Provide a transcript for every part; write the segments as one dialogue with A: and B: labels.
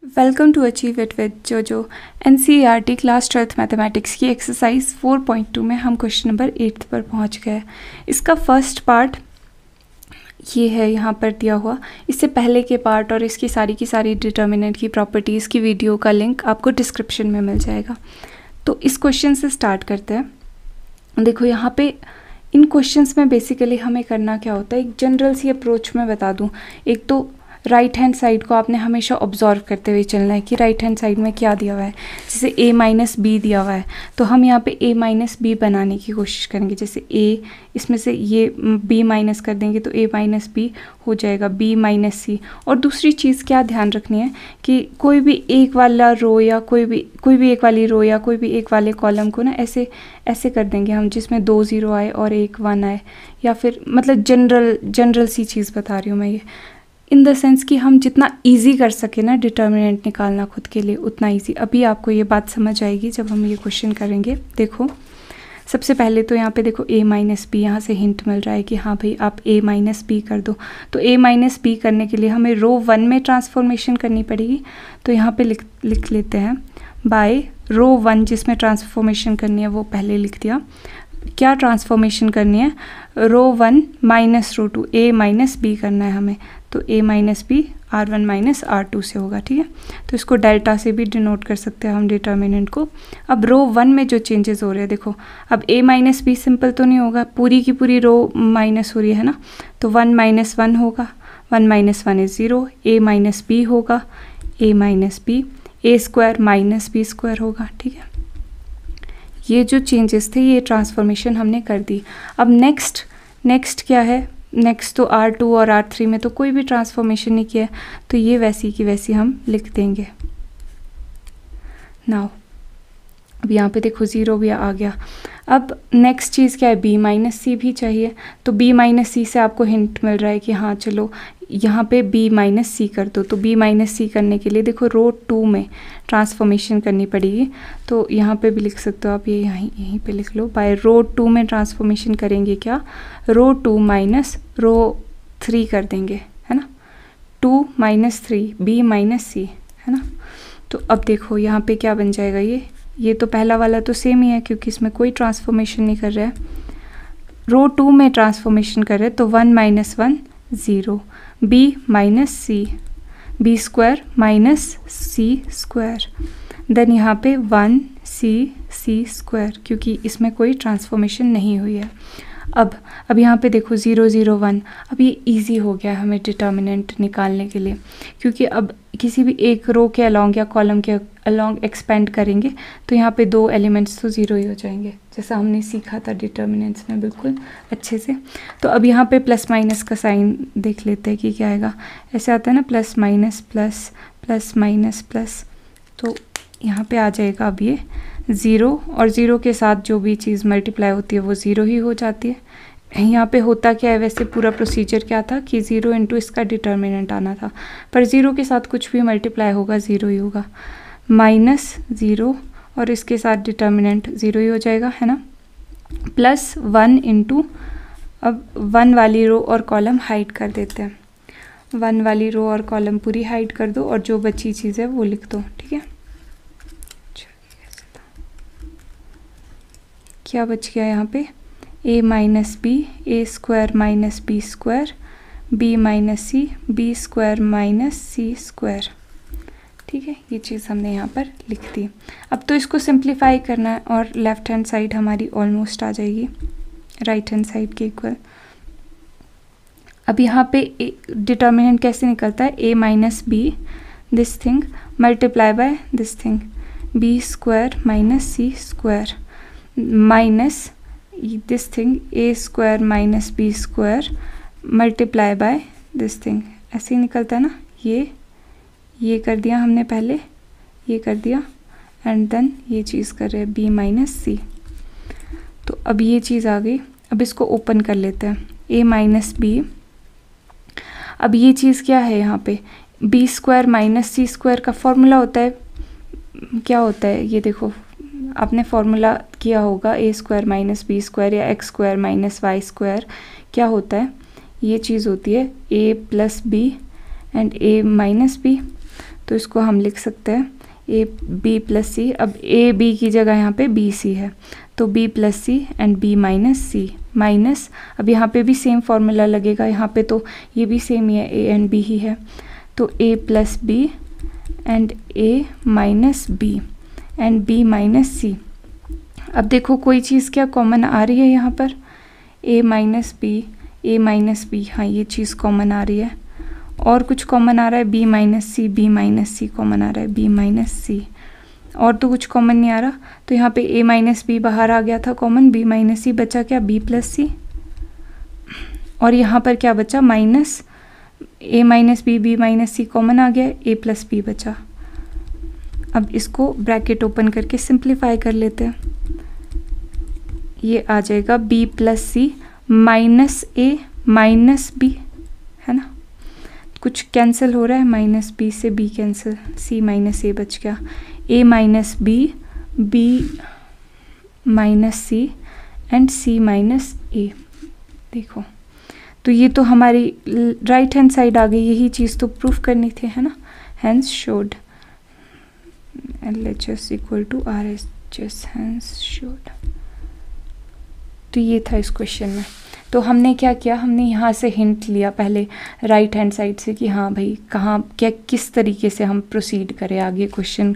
A: Welcome to achieve it with Jojo. NCERT class 12th mathematics की exercise 4.2 में हम question number 8 पर पहुंच गए। इसका फर्स्ट पार्ट ये है यहाँ पर दिया हुआ। इससे पहले के पार्ट और इसकी सारी की सारी डिटर्मिनेंट की प्रॉपर्टीज़ की वीडियो का लिंक आपको डिस्क्रिप्शन में मिल जाएगा। तो इस क्वेश्चन से स्टार्ट करते हैं। देखो यहाँ पे इन क्वेश्चंस में बेसिकली हमें करना क्या होता है, एक जनरल सी अप्रोच में बता दूँ। एक तो राइट हैंड साइड को आपने हमेशा ऑब्जर्व करते हुए चलना है कि राइट हैंड साइड में क्या दिया हुआ है। जैसे a माइनस बी दिया हुआ है तो हम यहाँ पे a माइनस बी बनाने की कोशिश करेंगे। जैसे a इसमें से ये b माइनस कर देंगे तो a माइनस बी हो जाएगा b माइनस सी। और दूसरी चीज़ क्या ध्यान रखनी है कि कोई भी एक वाला रो या कोई भी एक वाली रो या कोई भी एक वाले कॉलम को ना ऐसे कर देंगे हम, जिसमें 2 0 आए और 1 1 आए, या फिर मतलब जनरल सी चीज़ बता रही हूँ मैं ये, इन द सेंस कि हम जितना इजी कर सके ना डिटर्मिनेंट निकालना खुद के लिए उतना इजी। अभी आपको ये बात समझ आएगी जब हम ये क्वेश्चन करेंगे। देखो सबसे पहले तो यहाँ पे देखो a माइनस बी, यहाँ से हिंट मिल रहा है कि हाँ भाई आप a माइनस बी कर दो। तो a माइनस बी करने के लिए हमें रो 1 में ट्रांसफॉर्मेशन करनी पड़ेगी। तो यहाँ पे लिख लेते हैं बाय रो 1, जिसमें ट्रांसफॉर्मेशन करनी है वो पहले लिख दिया। क्या ट्रांसफॉर्मेशन करनी है, row 1 minus row 2, a minus b करना है हमें। तो a minus B r1 minus r2 से होगा, ठीक है। तो इसको डेल्टा से भी डिनोट कर सकते हैं हम डिटर्मिनेंट को। अब रो 1 में जो चेंजेस हो रहे हैं देखो, अब a माइनस बी सिंपल तो नहीं होगा, पूरी की पूरी रो माइनस हो रही है ना। तो 1 माइनस 1 होगा, 1 minus 1 is 0, a minus b होगा, a minus b, a square minus B square होगा, ठीक है। ये जो चेंजेस थे ये ट्रांसफॉर्मेशन हमने कर दी। अब नेक्स्ट क्या है, नेक्स्ट तो R2 और R3 में तो कोई भी ट्रांसफॉर्मेशन नहीं किया, तो ये वैसी की वैसी हम लिख देंगे। नाउ अब यहाँ पे देखो 0 भी आ गया। अब नेक्स्ट चीज़ क्या है, b माइनस सी भी चाहिए। तो b माइनस सी से आपको हिंट मिल रहा है कि हाँ चलो यहाँ पे b माइनस सी कर दो। तो b माइनस सी करने के लिए देखो रो 2 में ट्रांसफॉर्मेशन करनी पड़ेगी। तो यहाँ पे भी लिख सकते हो आप, ये यहीं पे लिख लो, बाय रो 2 में ट्रांसफॉर्मेशन करेंगे क्या, रो 2 माइनस रो 3 कर देंगे, है ना। 2 माइनस 3 b माइनस सी, है ना। तो अब देखो यहाँ पे क्या बन जाएगा, ये तो पहला वाला तो सेम ही है क्योंकि इसमें कोई ट्रांसफॉर्मेशन नहीं कर रहा है। रो 2 में ट्रांसफॉर्मेशन कर रहे हैं तो 1 माइनस 1 0, b माइनस सी, B square minus c square, then यहाँ पे 1 सी स्क्वायर, क्योंकि इसमें कोई ट्रांसफॉर्मेशन नहीं हुई है। अब यहाँ पे देखो 0 0 1, अब ये इजी हो गया हमें डिटर्मिनेंट निकालने के लिए, क्योंकि अब किसी भी एक रो के अलॉन्ग या कॉलम के अलॉन्ग एक्सपेंड करेंगे तो यहाँ पे 2 एलिमेंट्स तो 0 ही हो जाएंगे, जैसा हमने सीखा था डिटर्मिनेंट्स में बिल्कुल अच्छे से। तो अब यहाँ पे प्लस माइनस का साइन देख लेते हैं कि क्या आएगा। ऐसे आता है ना, plus minus plus, plus minus plus, तो यहाँ पे आ जाएगा अब ये 0, और 0 के साथ जो भी चीज़ मल्टीप्लाई होती है वो 0 ही हो जाती है। यहाँ पे होता क्या है, वैसे पूरा प्रोसीजर क्या था कि 0 इंटू इसका डिटर्मिनेंट आना था, पर 0 के साथ कुछ भी मल्टीप्लाई होगा 0 ही होगा। माइनस 0 और इसके साथ डिटर्मिनेंट 0 ही हो जाएगा, है ना। प्लस 1 इंटू, अब 1 वाली रो और कॉलम हाइड कर देते हैं, 1 वाली रो और कॉलम पूरी हाइड कर दो और जो बची चीज़ है वो लिख दो, ठीक है। क्या बच गया यहाँ पे, a minus B, A square minus B square, b minus C, B square minus c square, ठीक है। ये चीज़ हमने यहाँ पर लिख दी। अब तो इसको सिंप्लीफाई करना है और लेफ्ट हैंड साइड हमारी ऑलमोस्ट आ जाएगी राइट हैंड साइड के इक्वल। अब यहाँ पे डिटर्मिनेंट कैसे निकलता है, a minus b this thing multiply by this thing, b square minus c square minus this thing, a square minus B square multiply by this thing, ऐसे ही निकलता है ना। ये कर दिया हमने पहले, ये कर दिया, एंड देन ये चीज़ कर रहे हैं b माइनस सी। तो अब ये चीज़ आ गई। अब इसको ओपन कर लेते हैं, a माइनस बी। अब ये चीज़ क्या है यहाँ पे, b square minus c square का फॉर्मूला होता है, क्या होता है ये देखो, आपने फॉर्मूला किया होगा, a square minus B square या x square minus Y square. क्या होता है, ये चीज़ होती है a plus B and a minus b. तो इसको हम लिख सकते हैं ए बी प्लस सी। अब ए बी की जगह यहाँ पे बी सी है, तो b plus c and B minus C minus, अब यहाँ पे भी सेम फॉर्मूला लगेगा, यहाँ पे तो ये भी सेम ही है, ए एंड बी ही है, तो A plus B and A minus B and B minus C. अब देखो कोई चीज़ क्या कॉमन आ रही है यहाँ पर, ए माइनस बी, हाँ ये चीज़ कॉमन आ रही है, और कुछ कॉमन आ रहा है बी माइनस सी कॉमन आ रहा है, बी माइनस सी, और तो कुछ कॉमन नहीं आ रहा, तो यहाँ पे ए माइनस बी बाहर आ गया था कॉमन, बी माइनस सी बचा क्या, बी प्लस सी, और यहाँ पर क्या बचा minus A minus B minus C common आ गया, ए प्लस बी बचा। अब इसको ब्रैकेट ओपन करके सिंप्लीफाई कर लेते हैं, ये आ जाएगा B plus C minus A minus B, है ना, कुछ कैंसिल हो रहा है, माइनस बी से B cancel, C minus A बच गया, A minus B minus C and C minus A. देखो तो ये तो हमारी राइट हैंड साइड आ गई, यही चीज़ तो प्रूफ करनी थी, है ना, hence showed LHS equal to RHS, hence showed. तो ये था इस क्वेश्चन में। तो हमने क्या किया, हमने यहाँ से हिंट लिया पहले राइट हैंड साइड से कि हाँ भाई कहाँ क्या किस तरीके से हम प्रोसीड करें आगे क्वेश्चन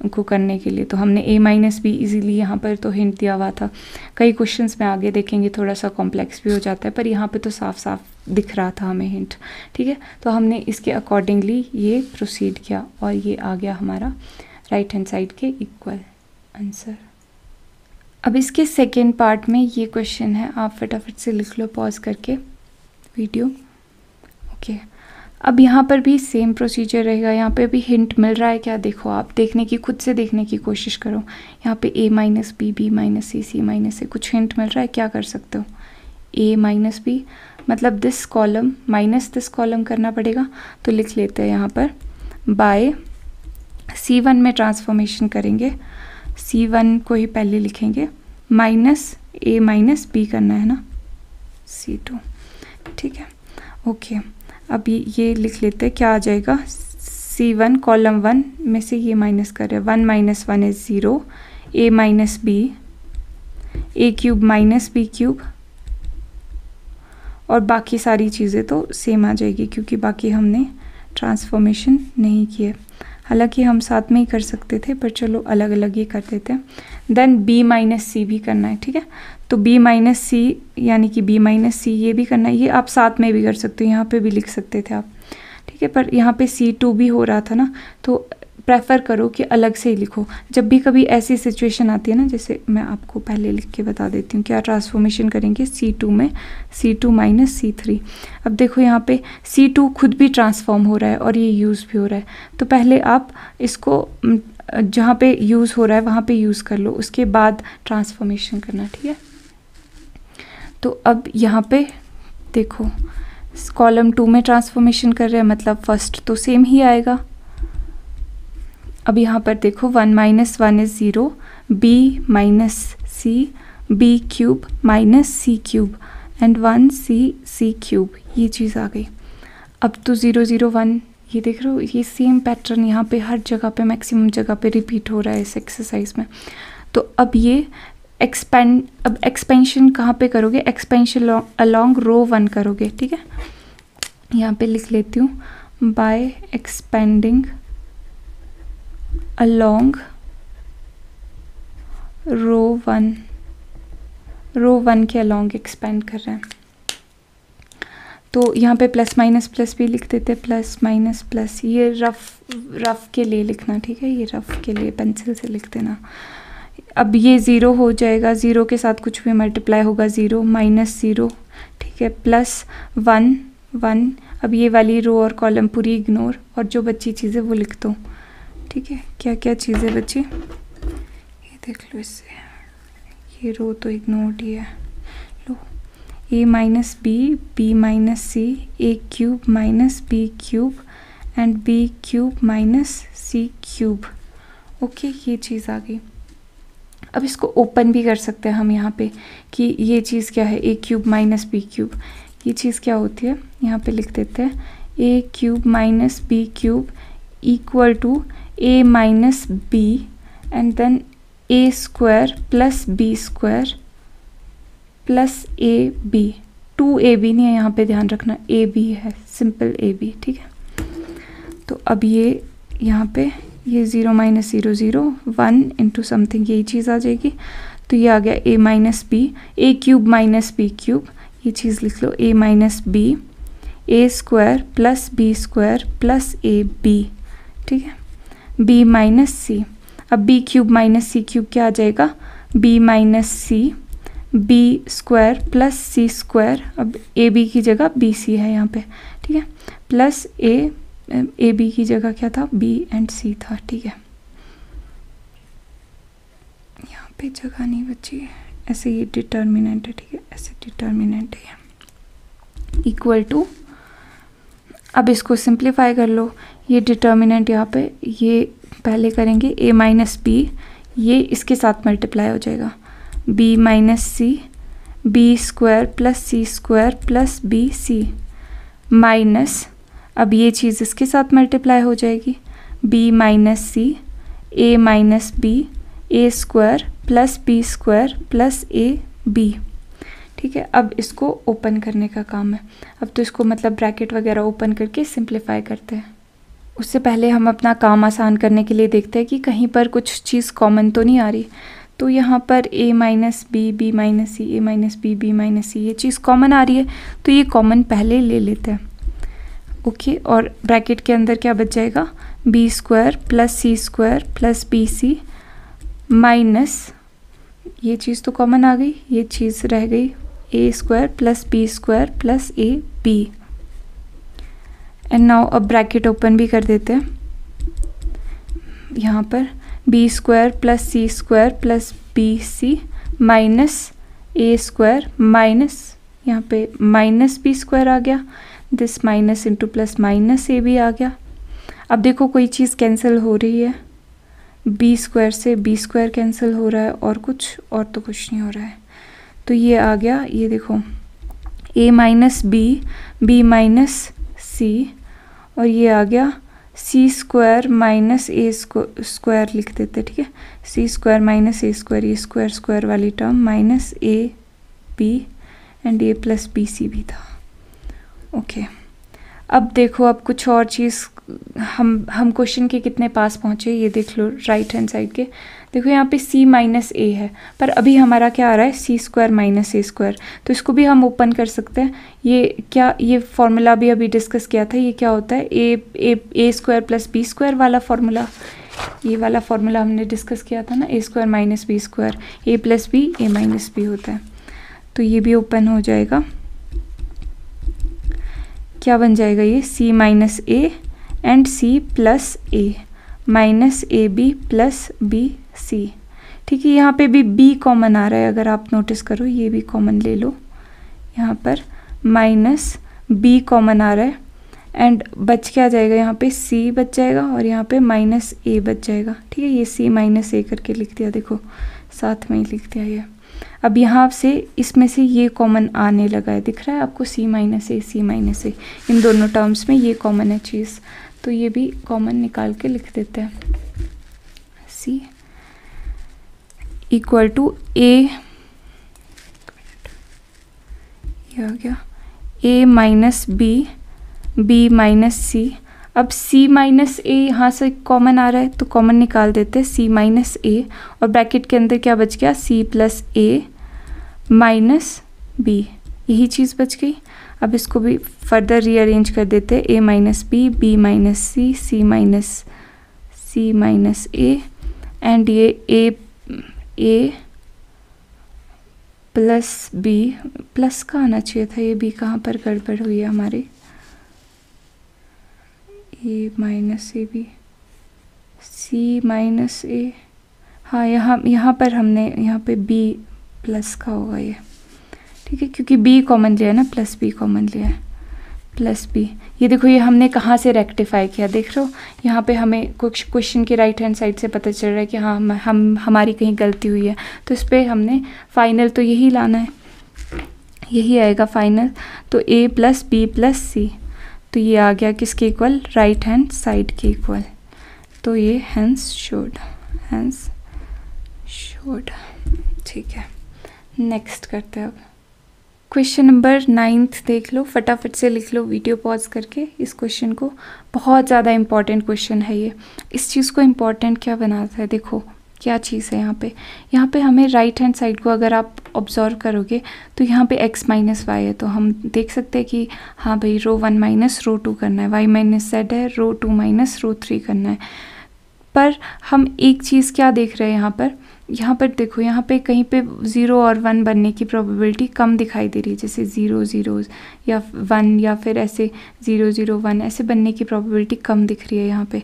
A: को करने के लिए। तो हमने ए माइनस बी इजीली यहाँ पर तो हिंट दिया हुआ था। कई क्वेश्चंस में आगे देखेंगे थोड़ा सा कॉम्प्लेक्स भी हो जाता है, पर यहाँ पे तो साफ साफ दिख रहा था हमें हिंट, ठीक है। तो हमने इसके अकॉर्डिंगली ये प्रोसीड किया और ये आ गया हमारा राइट हैंड साइड के इक्वल आंसर। अब इसके सेकेंड पार्ट में ये क्वेश्चन है, आप फटाफट से लिख लो पॉज करके वीडियो, ओके। अब यहाँ पर भी सेम प्रोसीजर रहेगा, यहाँ पे भी हिंट मिल रहा है क्या, देखो आप देखने की खुद से देखने की कोशिश करो। यहाँ पे a minus B minus C minus A कुछ हिंट मिल रहा है, क्या कर सकते हो, a माइनस बी मतलब this column minus this column करना पड़ेगा, तो लिख लेते हैं यहाँ पर बाय C1 में ट्रांसफॉर्मेशन करेंगे, C1 को ही पहले लिखेंगे, माइनस a माइनस बी करना है ना, C2, ठीक है, ओके। अब ये लिख लेते हैं, क्या आ जाएगा, C1 कॉलम 1 में से ये माइनस कर रहे हैं, 1 minus 1 is 0, a minus b, a cube minus B cube, और बाकी सारी चीज़ें तो सेम आ जाएगी क्योंकि बाकी हमने ट्रांसफॉर्मेशन नहीं किए। हालांकि हम साथ में ही कर सकते थे, पर चलो अलग अलग ही कर देते हैं। देन b माइनस सी भी करना है, ठीक है। तो b माइनस सी यानी कि b माइनस सी ये भी करना है, ये आप साथ में भी कर सकते हो, यहाँ पे भी लिख सकते थे आप, ठीक है। पर यहाँ पे C2 भी हो रहा था ना, तो प्रेफर करो कि अलग से ही लिखो। जब भी कभी ऐसी सिचुएशन आती है ना, जैसे मैं आपको पहले लिख के बता देती हूँ, क्या ट्रांसफॉर्मेशन करेंगे C2 में, C2 माइनस C3। अब देखो यहाँ पे C2 खुद भी ट्रांसफॉर्म हो रहा है और ये यूज़ भी हो रहा है, तो पहले आप इसको जहाँ पे यूज़ हो रहा है वहाँ पे यूज़ कर लो, उसके बाद ट्रांसफॉर्मेशन करना, ठीक है। तो अब यहाँ पे देखो कॉलम 2 में ट्रांसफॉर्मेशन कर रहे हैं, मतलब फर्स्ट तो सेम ही आएगा। अब यहाँ पर देखो 1 minus 1 is 0, b minus C, b cube minus C cube and 1 c cube, ये चीज़ आ गई। अब तो 0 0 1 ये देख रहे हो, ये सेम पैटर्न यहाँ पे हर जगह पे मैक्सिमम जगह पे रिपीट हो रहा है इस एक्सरसाइज में। तो अब ये अब एक्सपेंशन कहाँ पे करोगे, एक्सपेंशन अलोंग रो 1 करोगे, ठीक है। यहाँ पे लिख लेती हूँ बाय एक्सपेंडिंग along रो 1 के along एक्सपेंड कर रहे हैं। तो यहाँ पे प्लस माइनस प्लस भी लिख देते, प्लस माइनस प्लस, ये रफ के लिए लिखना, ठीक है, ये रफ के लिए पेंसिल से लिख देना। अब ये 0 हो जाएगा, 0 के साथ कुछ भी मल्टीप्लाई होगा, 0 माइनस 0, ठीक है, प्लस 1 1। अब ये वाली रो और कॉलम पूरी इग्नोर, और जो बची चीज़ें वो लिख दो, ठीक है। क्या क्या चीज़ें बची ये देख लो, इससे ये रो तो इग्नोर्ड ही है, लो a minus B minus C, a cube minus B cube and b cube minus C cube, okay, ये चीज़ आ गई। अब इसको ओपन भी कर सकते हैं हम यहाँ पे कि ये चीज़ क्या है, ए क्यूब माइनस बी क्यूब, ये चीज़ क्या होती है, यहाँ पे लिख देते हैं A cube minus B cube equal to A minus B and then A square plus B square plus A B. 2ab नहीं है यहाँ पे, ध्यान रखना ab है, सिंपल ab, ठीक है। तो अब ये यहाँ पे ये 0 माइनस 0 0 1 इंटू समथिंग यही चीज़ आ जाएगी। तो ये आ गया a minus B, A cube minus B cube, ये चीज़ लिख लो, a minus B A square plus B square plus A B, ठीक है। b माइनस सी, अब b क्यूब माइनस सी क्यूब क्या आ जाएगा, b minus C B square plus C square, अब ए बी की जगह बी सी है यहाँ पे, ठीक है, प्लस ए बी की जगह क्या था, बी एंड सी था, ठीक है। यहाँ पे जगह नहीं बची है, ऐसे ये डिटर्मिनेंट है, ठीक है, ऐसे डिटर्मिनेंट है इक्वल टू, अब इसको सिंप्लीफाई कर लो, ये डिटर्मिनेंट यहाँ पे ये पहले करेंगे a माइनस बी, ये इसके साथ मल्टीप्लाई हो जाएगा, b minus C B square plus C square plus B C minus, अब ये चीज़ इसके साथ मल्टीप्लाई हो जाएगी, b minus C A minus B A square plus B square plus A B, ठीक है। अब इसको ओपन करने का काम है, अब तो इसको मतलब ब्रैकेट वगैरह ओपन करके सिंप्लीफाई करते हैं। उससे पहले हम अपना काम आसान करने के लिए देखते हैं कि कहीं पर कुछ चीज़ कॉमन तो नहीं आ रही। तो यहाँ पर a minus B B minus C A minus B B minus C ये चीज़ कॉमन आ रही है, तो ये कॉमन पहले ले लेते हैं, ओके। और ब्रैकेट के अंदर क्या बच जाएगा, B square plus C square plus B C minus, ये चीज़ तो कॉमन आ गई, ये चीज़ रह गई A square plus B square plus A B. And now अब ब्रैकेट ओपन भी कर देते हैं, यहाँ पर B square plus C square plus B C minus ए स्क्वायर माइनस, यहाँ पे माइनस बी स्क्वायर आ गया, this minus into plus minus A B आ गया। अब देखो कोई चीज़ कैंसिल हो रही है, बी स्क्वायर से बी स्क्वायर कैंसिल हो रहा है और तो कुछ नहीं हो रहा है, तो ये आ गया, ये देखो a minus B minus c, और ये आ गया सी स्क्वायर माइनस ए स्क्वायर लिख देते, ठीक है, सी स्क्वायर माइनस ए स्क्वायर, ये स्क्वायर स्क्वायर वाली term minus A B and A plus B c भी था, ओके। अब देखो, अब कुछ और चीज़, हम क्वेश्चन के कितने पास पहुँचे ये देख लो, राइट हैंड साइड के देखो, यहाँ पे c माइनस ए है, पर अभी हमारा क्या आ रहा है, सी स्क्वायर माइनस ए स्क्वायर, तो इसको भी हम ओपन कर सकते हैं। ये फॉर्मूला भी अभी डिस्कस किया था, ये क्या होता है, ए स्क्वायर प्लस बी स्क्वायर वाला फॉर्मूला, ये वाला फॉर्मूला हमने डिस्कस किया था ना, ए स्क्वायर माइनस बी स्क्वायर, ए प्लस बी ए माइनस बी होता है, तो ये भी ओपन हो जाएगा, क्या बन जाएगा ये, c minus a and c plus a minus A b plus B c, ठीक है। यहाँ पे भी b कॉमन आ रहा है, अगर आप नोटिस करो, ये भी कॉमन ले लो, यहाँ पर माइनस b कॉमन आ रहा है, एंड बच क्या जाएगा, यहाँ पे c बच जाएगा और यहाँ पे माइनस a बच जाएगा, ठीक है। ये c माइनस a करके लिख दिया, देखो साथ में ही लिख दिया ये। अब यहाँ से इसमें से ये कॉमन आने लगा है, दिख रहा है आपको, c माइनस a, इन दोनों टर्म्स में ये कॉमन है चीज़, तो ये भी कॉमन निकाल के लिख देते हैं, c इक्वल टू a, ये आ गया a minus b minus C. अब c माइनस ए यहाँ से कॉमन आ रहा है, तो कॉमन निकाल देते हैं, c माइनस ए, और ब्रैकेट के अंदर क्या बच गया, c plus a minus B, यही चीज़ बच गई। अब इसको भी फर्दर रीअरेंज कर देते हैं, a minus B minus c, c minus a, and ये a प्लस बी, प्लस का आना चाहिए था, ये b कहाँ पर गड़बड़ हुई है हमारी, A minus A B, C minus A, हाँ यहाँ पर हमने यहाँ पे b प्लस का होगा ये, ठीक है, क्योंकि b कॉमन लिया है ना, प्लस b कॉमन लिया है, प्लस b। ये देखो, ये हमने कहाँ से रेक्टिफाई किया, देख रहे हो, यहाँ पे हमें कुछ क्वेश्चन की राइट हैंड साइड से पता चल रहा है कि हाँ हमारी कहीं गलती हुई है, तो इस पर हमने फाइनल तो यही लाना है, यही आएगा फाइनल, तो a प्लस बी प्लस सी, तो ये आ गया किसके इक्वल, राइट हैंड साइड के इक्वल। तो ये हैंस शुड ठीक है। नेक्स्ट करते हैं अब क्वेश्चन नंबर 9 देख लो, फटाफट से लिख लो वीडियो पॉज करके इस क्वेश्चन को। बहुत ज़्यादा इम्पॉर्टेंट क्वेश्चन है ये। इस चीज़ को इम्पॉर्टेंट क्या बनाता है, देखो क्या चीज़ है यहाँ पे हमें राइट हैंड साइड को अगर आप ऑब्जर्व करोगे तो यहाँ पे x माइनस वाई है, तो हम देख सकते हैं कि हाँ भाई रो 1 माइनस रो 2 करना है, y माइनस z है, रो 2 माइनस रो 3 करना है। पर हम एक चीज़ क्या देख रहे हैं यहाँ पर देखो, यहाँ पे कहीं पे 0 और 1 बनने की प्रोबेबिलिटी कम दिखाई दे रही है, जैसे 0 0 या 1 या फिर ऐसे 0 0 1 ऐसे बनने की प्रोबेबिलिटी कम दिख रही है यहाँ पे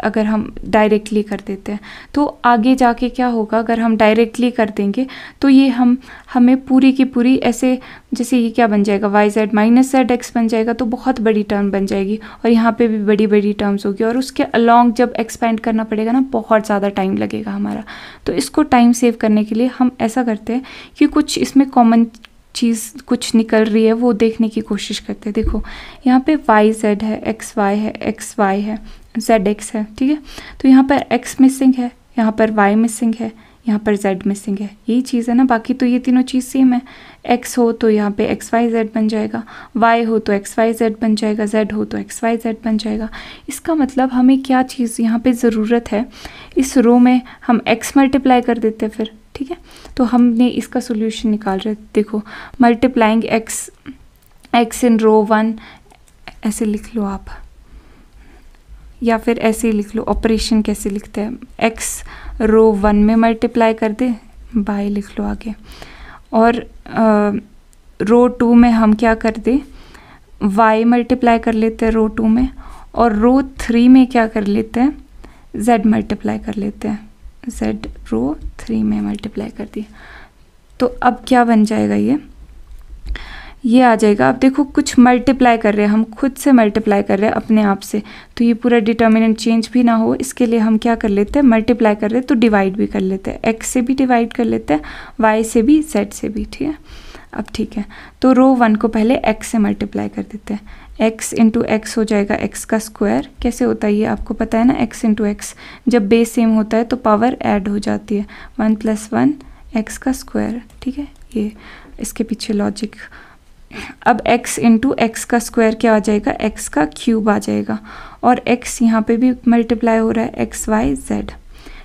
A: अगर हम डायरेक्टली कर देते हैं। तो आगे जाके क्या होगा, अगर हम डायरेक्टली कर देंगे तो ये हमें पूरी की पूरी ऐसे, जैसे ये क्या बन जाएगा, y z minus z x बन जाएगा, तो बहुत बड़ी टर्म बन जाएगी और यहाँ पे भी बड़ी बड़ी टर्म्स होगी और उसके अलॉन्ग जब एक्सपेंड करना पड़ेगा ना, बहुत ज़्यादा टाइम लगेगा हमारा। तो इसको टाइम सेव करने के लिए हम ऐसा करते हैं कि कुछ इसमें कॉमन चीज़ कुछ निकल रही है वो देखने की कोशिश करते हैं। देखो यहाँ पे वाई जेड है, एक्स वाई है, एक्स वाई है, जेड एक्स है, ठीक है। तो यहाँ पर एक्स मिसिंग है, यहाँ पर वाई मिसिंग है, यहाँ पर z मिसिंग है, यही चीज़ है ना। बाकी तो ये तीनों चीज़ सेम है। x हो तो यहाँ पे एक्स वाई जेड बन जाएगा, y हो तो एक्स वाई जेड बन जाएगा, z हो तो एक्स वाई जेड बन जाएगा। इसका मतलब हमें क्या चीज़ यहाँ पे ज़रूरत है, इस रो में हम x मल्टीप्लाई कर देते हैं फिर, ठीक है। तो हमने इसका सोल्यूशन निकाल रहे, देखो मल्टीप्लाइंग x इन रो 1 ऐसे लिख लो आप, या फिर ऐसे ही लिख लो। ऑपरेशन कैसे लिखते हैं, x रो 1 में मल्टीप्लाई कर दे, बाय लिख लो आगे, और रो 2 में हम क्या कर दे, y मल्टीप्लाई कर लेते हैं रो 2 में, और रो 3 में क्या कर लेते हैं, z मल्टीप्लाई कर लेते हैं, z रो 3 में मल्टीप्लाई कर दिया। तो अब क्या बन जाएगा, ये आ जाएगा। अब देखो कुछ मल्टीप्लाई कर रहे हैं, हम खुद से मल्टीप्लाई कर रहे हैं अपने आप से, तो ये पूरा डिटर्मिनेंट चेंज भी ना हो इसके लिए हम क्या कर लेते हैं, मल्टीप्लाई कर रहे हैं तो डिवाइड भी कर लेते हैं, x से भी डिवाइड कर लेते हैं, y से भी, z से भी, ठीक है। अब ठीक है, तो रो 1 को पहले x से मल्टीप्लाई कर देते हैं, x इंटू एक्स हो जाएगा x का स्क्वायर। कैसे होता है ये आपको पता है ना, x इंटू एक्स, जब बेस सेम होता है तो पावर ऐड हो जाती है, 1 + 1 x का स्क्वायर, ठीक है। ये इसके पीछे लॉजिक। अब x इंटू एक्स का स्क्वायर क्या आ जाएगा, x का क्यूब आ जाएगा, और x यहाँ पे भी मल्टीप्लाई हो रहा है, x y z,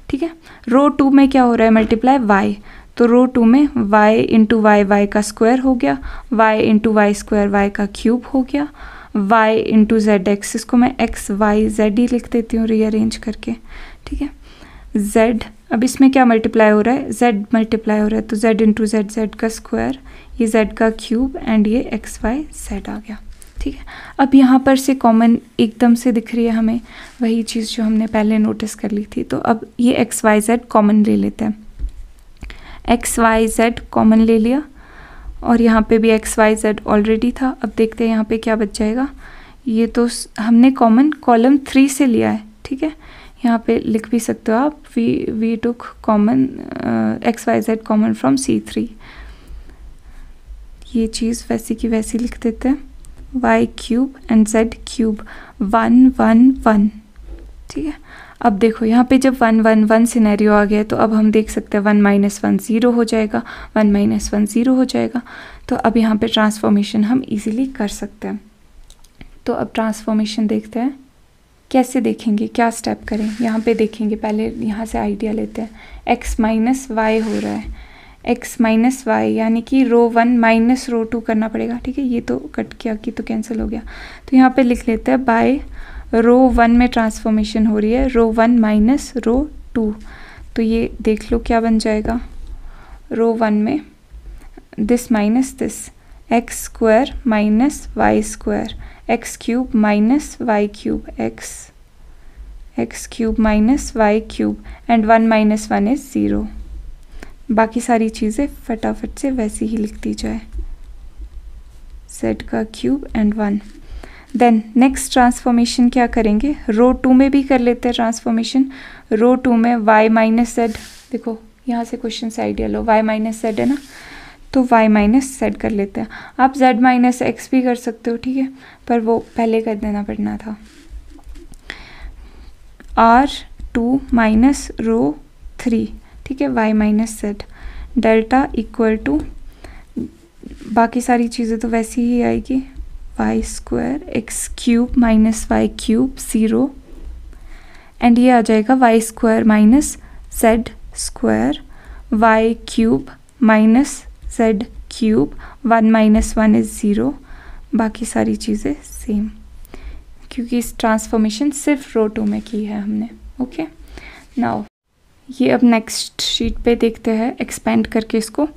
A: ठीक है। रो 2 में क्या हो रहा है, मल्टीप्लाई y, तो रो 2 में y इंटू वाई, वाई का स्क्वायर हो गया, y into y square, y का क्यूब हो गया, y इंटू जेड एक्स, इसको मैं x y z ही लिख देती हूँ रीअरेंज करके, ठीक है। z, अब इसमें क्या मल्टीप्लाई हो रहा है, z मल्टीप्लाई हो रहा है, तो z इंटू जेड, जेड का स्क्वायर, ये z का क्यूब, एंड ये x y z आ गया, ठीक है। अब यहाँ पर से कॉमन एकदम से दिख रही है हमें वही चीज़ जो हमने पहले नोटिस कर ली थी। तो अब ये x y z कॉमन ले लेते हैं, x y z कॉमन ले लिया, और यहाँ पे भी x y z ऑलरेडी था। अब देखते हैं यहाँ पे क्या बच जाएगा, ये तो हमने कॉमन कॉलम 3 से लिया है, ठीक है। यहाँ पे लिख भी सकते हो आप, we took common x y z common from C3, ये चीज़ वैसी की वैसी लिख देते हैं, y cube and z cube, 1 1 1, ठीक है। अब देखो यहाँ पे जब 1 1 1 सिनेरियो आ गया, तो अब हम देख सकते हैं 1 - 1 0 हो जाएगा, 1 - 1 0 हो जाएगा। तो अब यहाँ पे ट्रांसफॉर्मेशन हम इजीली कर सकते हैं। तो अब ट्रांसफॉर्मेशन देखते हैं, कैसे देखेंगे, क्या स्टेप करें, यहाँ पे देखेंगे। पहले यहाँ से आइडिया लेते हैं, x माइनस वाई हो रहा है, x माइनस वाई, यानी कि रो 1 माइनस रो 2 करना पड़ेगा, ठीक है। ये तो कट किया कि तो कैंसिल हो गया, तो यहाँ पे लिख लेते हैं बाय रो 1 में ट्रांसफॉर्मेशन हो रही है, रो 1 माइनस रो 2, तो ये देख लो क्या बन जाएगा, रो 1 में this minus this, x square minus Y square, x cube minus Y cube, x cube minus Y cube, and 1 - 1 is 0। बाकी सारी चीज़ें फटाफट से वैसी ही लिख दी जाए, z का cube and 1। Then next transformation क्या करेंगे, रो 2 में भी कर लेते हैं ट्रांसफॉर्मेशन। रो 2 में y माइनस z, देखो यहाँ से क्वेश्चन से आइडिया लो, y माइनस z है ना, तो y माइनस जेड कर लेते हैं। आप z माइनस एक्स भी कर सकते हो, ठीक है, पर वो पहले कर देना पड़ना था। r2 माइनस रो 3, ठीक है, y minus z delta equal to, बाकी सारी चीज़ें तो वैसी ही आएगी, y square x cube minus Y cube 0, and ये आ जाएगा y square minus z square y cube minus z cube, 1 minus 1 is 0, बाकी सारी चीज़ें सेम, क्योंकि इस ट्रांसफॉर्मेशन सिर्फ रो 2 में की है हमने। ओके, नाउ ये अब नेक्स्ट शीट पे देखते हैं एक्सपेंड करके इसको।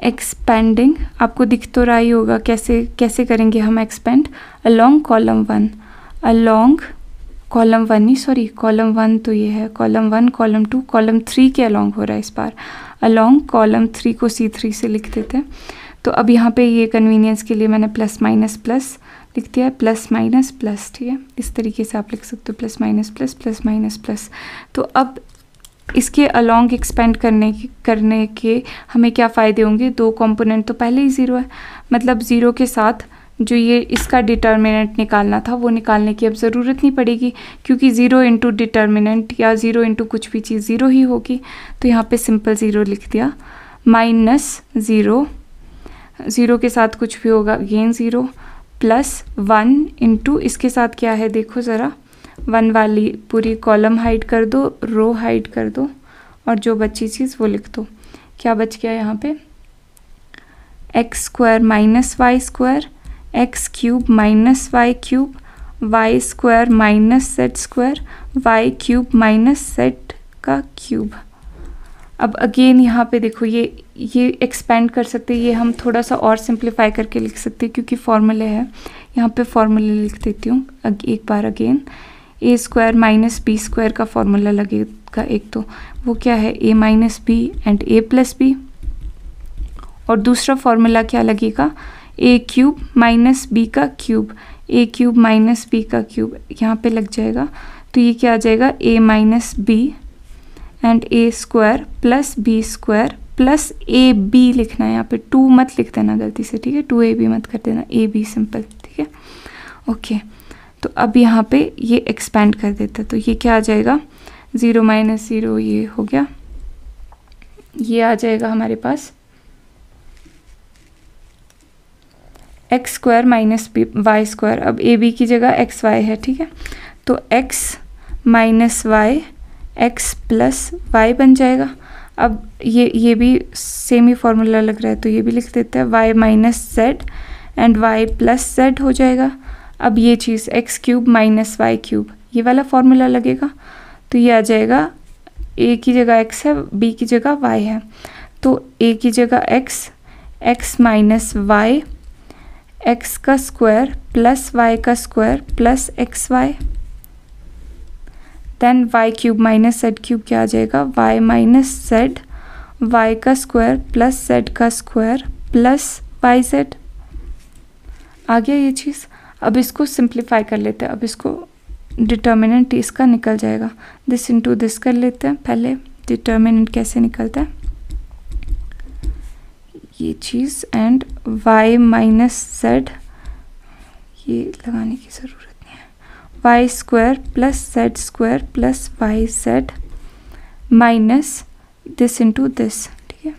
A: एक्सपेंडिंग आपको दिख तो रहा ही होगा कैसे कैसे करेंगे हम expand. Along column 1, along column 1 नहीं, सॉरी कॉलम 1 तो ये है, कॉलम 1 कॉलम 2 कॉलम 3 के अलोंग हो रहा है इस बार। अलोंग कॉलम 3 को C3 से लिख देते हैं। तो अब यहाँ पे ये कन्वीनियंस के लिए मैंने प्लस माइनस प्लस लिख दिया है, प्लस माइनस प्लस, ठीक है, इस तरीके से आप लिख सकते हो, plus minus plus plus minus plus. तो अब इसके अलोंग एक्सपेंड करने के हमें क्या फ़ायदे होंगे, दो कंपोनेंट तो पहले ही 0 है, मतलब 0 के साथ जो ये इसका डिटर्मिनेंट निकालना था वो निकालने की अब ज़रूरत नहीं पड़ेगी, क्योंकि 0 इंटू डिटर्मिनेंट या 0 इंटू कुछ भी चीज़ 0 ही होगी। तो यहाँ पे सिंपल 0 लिख दिया, माइनस 0, 0 के साथ कुछ भी होगा अगेन 0, प्लस 1 इंटू इसके साथ क्या है देखो ज़रा, 1 वाली पूरी कॉलम हाइड कर दो, रो हाइड कर दो, और जो बची चीज़ वो लिख दो। क्या बच गया यहाँ पे, x square minus Y square, x cube minus Y cube, y square minus z square, y cube minus z का क्यूब। अब अगेन यहाँ पे देखो ये एक्सपेंड कर सकते हैं, ये हम थोड़ा सा और सिंप्लीफाई करके लिख सकते हैं क्योंकि फॉर्मूले है, यहाँ पे फॉर्मूले लिख देती हूँ एक बार again. A square minus B square का फॉर्मूला लगेगा एक, तो वो क्या है, A minus B and A plus B, और दूसरा फॉर्मूला क्या लगेगा, ए क्यूब माइनस बी का cube, A cube minus B का क्यूब यहाँ पे लग जाएगा। तो ये क्या आ जाएगा, A minus B and A square plus B square plus A B लिखना है, यहाँ पे 2 मत लिख देना गलती से, ठीक है, 2ab मत कर देना, ए बी सिंपल, ठीक है। ओके, तो अब यहाँ पे ये एक्सपेंड कर देते हैं, तो ये क्या आ जाएगा, 0 माइनस 0 ये हो गया, ये आ जाएगा हमारे पास X square minus Y square, अब ए बी की जगह एक्स वाई है, ठीक है, तो x minus y x plus y बन जाएगा। अब ये भी सेम ही फॉर्मूला लग रहा है, तो ये भी लिख देते हैं, Y minus Z and Y plus Z हो जाएगा। अब ये चीज़ X cube minus Y cube, ये वाला फॉर्मूला लगेगा, तो ये आ जाएगा, ए की जगह एक्स है, बी की जगह वाई है, तो ए की जगह एक्स माइनस वाई एक्स का स्क्वायर प्लस वाई का square plus x y, then y cube minus z cube क्या आ जाएगा, वाई माइनस जेड वाई का स्क्वायर प्लस जेड का स्क्वायर प्लस वाई जेड। आ गया ये चीज़। अब इसको सिंप्लीफाई कर लेते हैं, अब इसको डिटर्मिनेंट इसका निकल जाएगा, दिस इंटू दिस कर लेते हैं। पहले डिटर्मिनेंट कैसे निकलता है, ये चीज़ एंड y माइनस जेड, ये लगाने की ज़रूरत नहीं है, y square plus z square plus Y z minus this into this, ठीक है,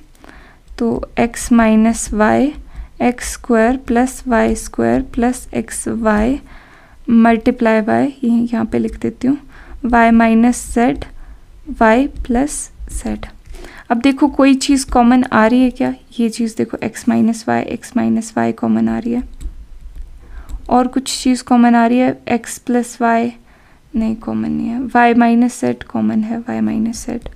A: तो x minus y x square plus Y square plus x y multiply by, यहाँ पे लिख देती हूँ, y minus z y plus z. अब देखो कोई चीज़ कॉमन आ रही है क्या, ये चीज़ देखो x माइनस वाई कॉमन आ रही है, और कुछ चीज़ कॉमन आ रही है, x प्लस वाई नहीं कॉमन नहीं है, y माइनस जेड कॉमन है, y minus z,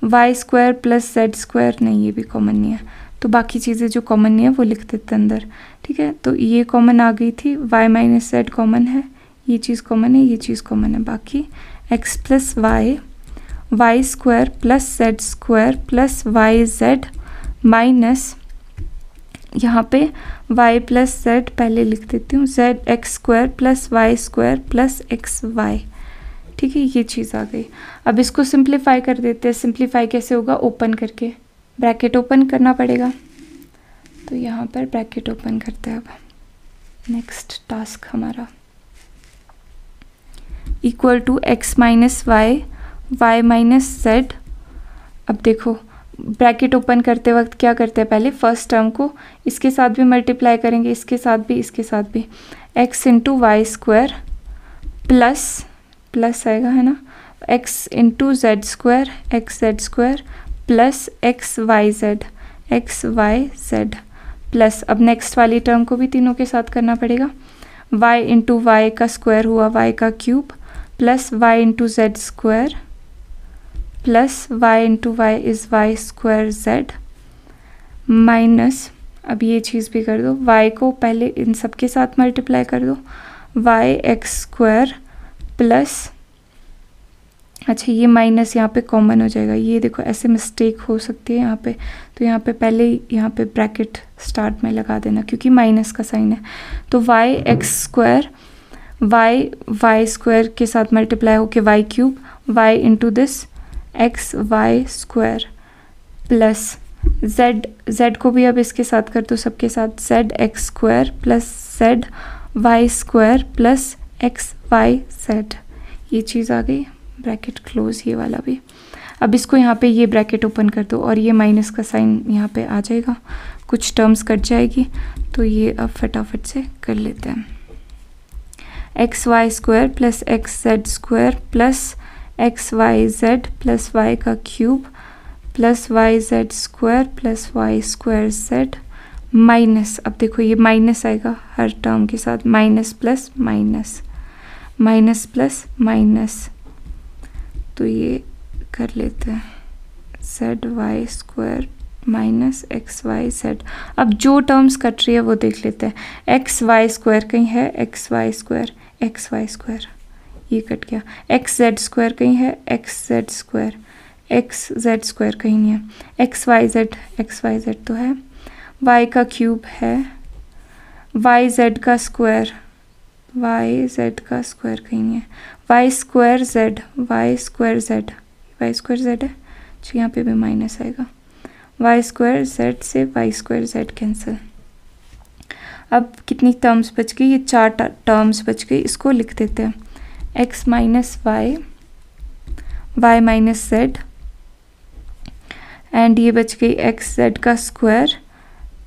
A: Y square plus z square नहीं, ये भी कॉमन नहीं है, तो बाकी चीज़ें जो कॉमन नहीं है वो लिख देते अंदर, ठीक है। तो ये कॉमन आ गई थी, y माइनस जेड कॉमन है, ये चीज़ कॉमन है, ये चीज़ कॉमन है, बाकी x plus Y square plus z square plus Y z minus, यहाँ पे y प्लस जेड पहले लिख देती हूँ, z x square plus Y square plus x y, ठीक है, ये चीज़ आ गई। अब इसको सिंप्लीफाई कर देते हैं। सिंप्लीफाई कैसे होगा, ओपन करके, ब्रैकेट ओपन करना पड़ेगा, तो यहाँ पर ब्रैकेट ओपन करते हैं। अब नेक्स्ट टास्क हमारा equal to x minus Y Y minus z. अब देखो ब्रैकेट ओपन करते वक्त क्या करते हैं, पहले फर्स्ट टर्म को इसके साथ भी मल्टीप्लाई करेंगे, इसके साथ भी, इसके साथ भी, x into y square plus plus आएगा है ना, x into z square x Z square plus x Y Z plus, अब नेक्स्ट वाली टर्म को भी तीनों के साथ करना पड़ेगा, y इंटू वाई का स्क्वायर हुआ y का cube plus y into z square plus y into y is y square Z minus, अब ये चीज़ भी कर दो, y को पहले इन सब के साथ मल्टीप्लाई कर दो, वाई एक्स स्क्वायर प्लस, अच्छा ये माइनस यहाँ पे कॉमन हो जाएगा, ये देखो ऐसे मिस्टेक हो सकती है यहाँ पे, तो यहाँ पे पहले यहाँ पे ब्रैकेट स्टार्ट में लगा देना क्योंकि माइनस का साइन है। तो y x square y square के साथ मल्टीप्लाई होके y cube y into this x Y square plus z को भी अब इसके साथ कर दो सबके साथ, z x square plus z Y square plus x Y z, ये चीज़ आ गई, ब्रैकेट क्लोज ये वाला भी। अब इसको यहाँ पे ये ब्रैकेट ओपन कर दो और ये माइनस का साइन यहाँ पे आ जाएगा, कुछ टर्म्स कट जाएगी, तो ये अब फटाफट से कर लेते हैं। X Y square plus X Z square plus x Y Z plus Y का cube plus Y Z square plus Y square Z minus, अब देखो ये माइनस आएगा हर टर्म के साथ, minus plus minus minus plus minus, तो ये कर लेते हैं Z Y square minus X Y Z. अब जो टर्म्स कट रही है वो देख लेते हैं, एक्स वाई स्क्वायर कहीं है, एक्स वाई स्क्वायर ये कट गया, एक्स जेड स्क्वायर कहीं है, एक्स जेड स्क्वायर कहीं नहीं है, एक्स वाई जेड तो है, वाई का क्यूब है, वाई जेड का स्क्वायर कहीं नहीं है, वाई स्क्वायर जेड है, तो यहाँ पे भी माइनस आएगा, वाई स्क्वायर जेड से वाई स्क्वायर जेड कैंसिल। अब कितनी टर्म्स बच गई, ये 4 टर्म्स बच गई, इसको लिख देते हैं, x minus Y Y minus Z and ये बच गई एक्स जेड का स्क्वायर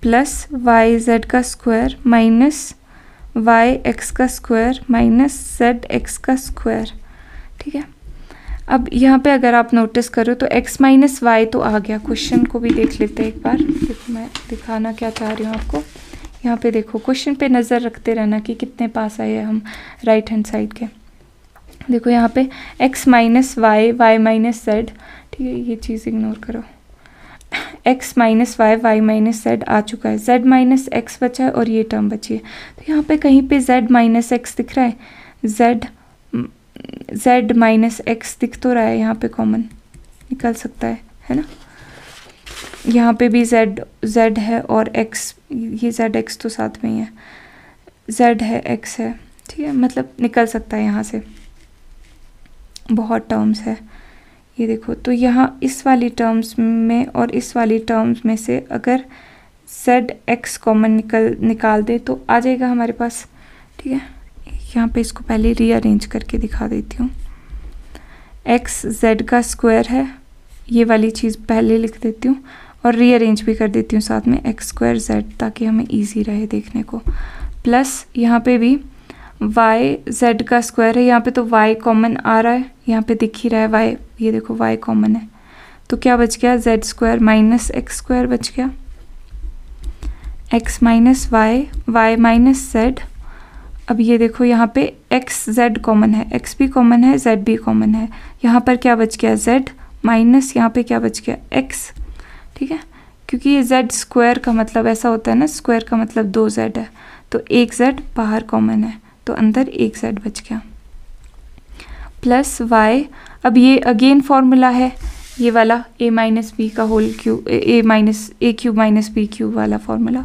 A: प्लस वाई जेड का स्क्वायर माइनस वाई एक्स का स्क्वायर माइनस जेड एक्स का स्क्वायर, ठीक है। अब यहाँ पे अगर आप नोटिस करो तो x माइनस वाई तो आ गया, क्वेश्चन को भी देख लेते हैं एक बार, देखो मैं दिखाना क्या चाह रही हूँ आपको, यहाँ पे देखो क्वेश्चन पे नज़र रखते रहना कि कितने पास आए हैं हम राइट हैंड साइड के। देखो यहाँ पे x minus Y Y minus Z, ठीक है, ये चीज़ इग्नोर करो, x minus Y Y minus Z आ चुका है, z माइनस एक्स बचा है और ये टर्म बची है, तो यहाँ पे कहीं पे z माइनस एक्स दिख रहा है, z माइनस एक्स दिख तो रहा है, यहाँ पे कॉमन निकल सकता है ना, यहाँ पे भी z है और x, ये z x तो साथ में ही है, z है x है, ठीक है, मतलब निकल सकता है यहाँ से, बहुत टर्म्स है ये देखो। तो यहाँ इस वाली टर्म्स में और इस वाली टर्म्स में से अगर z x कॉमन निकाल दे तो आ जाएगा हमारे पास, ठीक है। यहाँ पे इसको पहले रीअरेंज करके दिखा देती हूँ, x z का स्क्वायर है, ये वाली चीज़ पहले लिख देती हूँ और रीअरेंज भी कर देती हूँ साथ में, x स्क्वायर z, ताकि हमें इजी रहे देखने को, प्लस यहाँ पे भी y z का स्क्वायर है, यहाँ पे तो y कॉमन आ रहा है, यहाँ पे दिख ही रहा है y, ये देखो y कॉमन है, तो क्या बच गया, z square minus x square बच गया, x minus y minus z। अब ये देखो यहाँ पे x z कॉमन है, x भी कॉमन है, z भी कॉमन है, यहाँ पर क्या बच गया, z माइनस यहाँ पे क्या बच गया, x, ठीक है, क्योंकि ये z स्क्वायर का मतलब ऐसा होता है ना, स्क्वायर का मतलब 2z है, तो एक z बाहर कॉमन है, तो अंदर एक z बच गया, प्लस y। अब ये अगेन फॉर्मूला है ये वाला a माइनस बी का whole cube, a cube minus B cube वाला फॉर्मूला,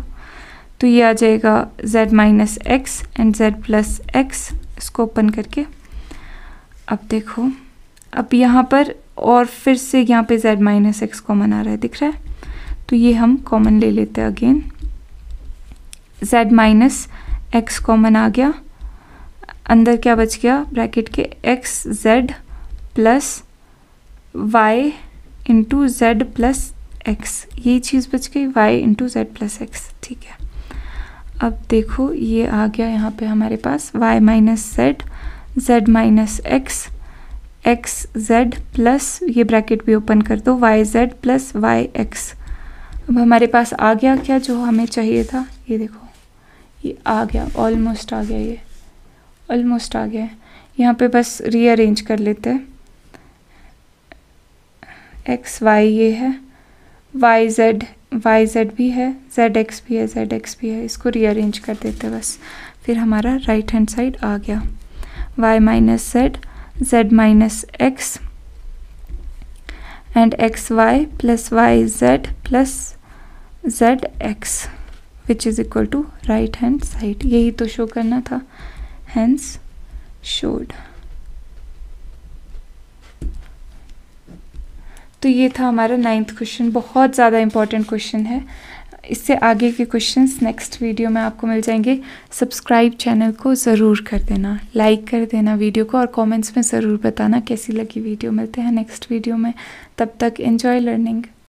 A: तो ये आ जाएगा z minus x and z plus x, इसको ओपन करके अब देखो, अब यहाँ पर और फिर से यहाँ पे z माइनस एक्स कॉमन आ रहा है, दिख रहा है, तो ये हम कॉमन ले लेते हैं again, z minus X common आ गया, अंदर क्या बच गया ब्रैकेट के X Z plus Y into Z plus X, ये चीज़ बच गई y into Z plus X. ठीक है, अब देखो ये आ गया यहाँ पे हमारे पास y minus z, z minus x, x Z plus, ये ब्रैकेट भी ओपन कर दो, y Z plus y x. अब हमारे पास आ गया क्या जो हमें चाहिए था, ये देखो ये आ गया, ऑलमोस्ट आ गया, ये ऑलमोस्ट आ गया। यहाँ पे बस रीअरेंज कर लेते हैं, एक्स वाई ये है, वाई जेड भी है, जेड एक्स भी है, जेड एक्स भी है, इसको रीअरेंज कर देते हैं बस, फिर हमारा राइट हैंड साइड आ गया, y minus z, z minus x and xy plus yz plus zx which is equal to right hand side, यही तो शो करना था, hence showed। तो ये था हमारा 9th क्वेश्चन, बहुत ज़्यादा इम्पॉर्टेंट क्वेश्चन है। इससे आगे के क्वेश्चंस नेक्स्ट वीडियो में आपको मिल जाएंगे। सब्सक्राइब चैनल को ज़रूर कर देना, लाइक कर देना वीडियो को, और कमेंट्स में ज़रूर बताना कैसी लगी वीडियो। मिलते हैं नेक्स्ट वीडियो में, तब तक एंजॉय लर्निंग।